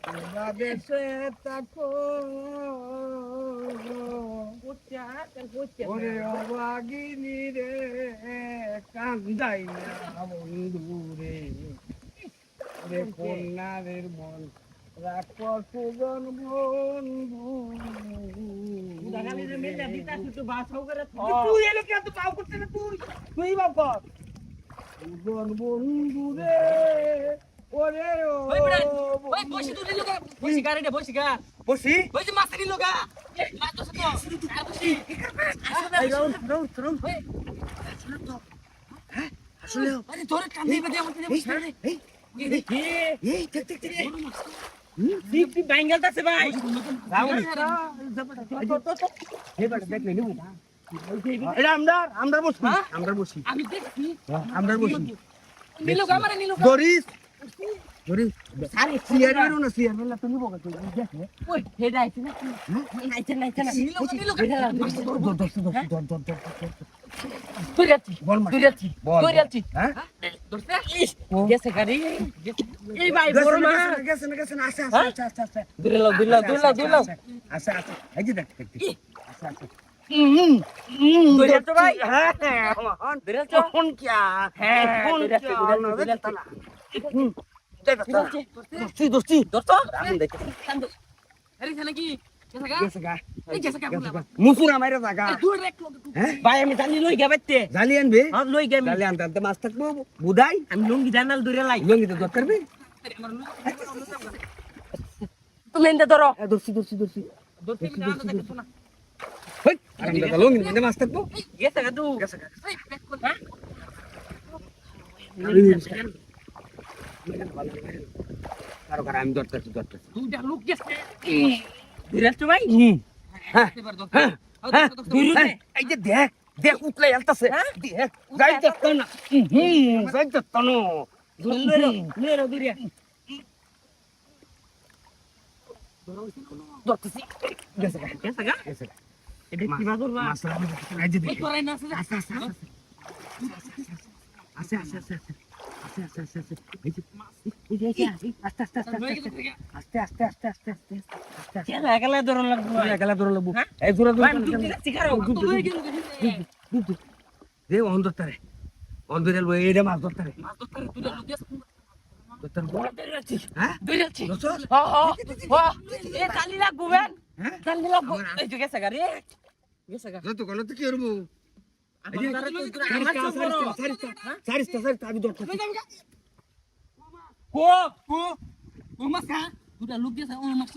বাংলাদেশে থাকো ওরে অবাগিনী রে কান্দাই না বন্ধু রে ওরে কন্যাদের মন রাখো সুজন বন্ধু সুজন বন্ধু রে ওরে ও বসি আসলে আমরা বসি দরিস দরিস আরে সিয়ার বেরো না সিয়ার বেলা তুমি বকা তুই দেখে ওই হেড আইছে না নাইছে না তুই যাচ্ছি হ্যাঁ দোস্ত গেছে গাড়ি এই ভাই বড় মা গেছে না আচ্ছা দিলাও আচ্ছা এই যে দেখ আচ্ছা দৌড়াচ্ছ ভাই হ্যাঁ দৌড়াচ্ছ কোন কিয়া হ্যাঁ দোস্তি দোস্ত রাম দেখে আরে খানা কি গেছে গা মুসুরা মাইরা জায়গা হ্যাঁ ভাই আমি জানি লই গাবাইতে জালি আনবে হ্যাঁ লই গামি জালি আনতে মাছ থাকবো বুদাই আমি লুঙ্গি জানাল দূরে লাই লঙ্গি তো দরকার বে তুমি এন্ড ধরো দোস্তি দৌড়তে না দেখছো না হই আরাম দাদা লঙ্গি নিতে মাছ থাকবো গেছে গা তুই গেছে গা এই পেক কর হ্যাঁ কারো আমি দরকার দুইটা লোক গেছে দৌড়াচ্ছ ভাই হ্যাঁ এবার দৌড় হ্যাঁ দৌড়ুতে এই যে দেখ উতলে আলতাছে দেখ যাইতে তো না যাইতে তো না লেরো দূরিয়া দরকার গেছে গা গেছে গা এটা কি বাজর বা মাছ লাগবে এই যে ওই দেখ তোরাই না আছে আচ্ছা কেন একলা ধরন লাগবে একালা ধরে লাগবো হ্যাঁ? এই জোড়া ভাই তুমি শিখারো তো লই গেল দে অন্ধরতারে অন্ধরেল বই এরে মাছ ধরতারে মাছ তো তুই লোক গেছে ধরতার বল দৌড়াচ্ছি হ্যাঁ দৌড়াচ্ছি দোস্ত এ চালি লাগবো বেন হ্যাঁ চালি লাগবো এই যে গেছে গাড়ি গেছে গা যত কল তো কি করব সারিস্তা আমি ধরতে কো ও মাছ খা দুটা লোক গেছে ও মাছ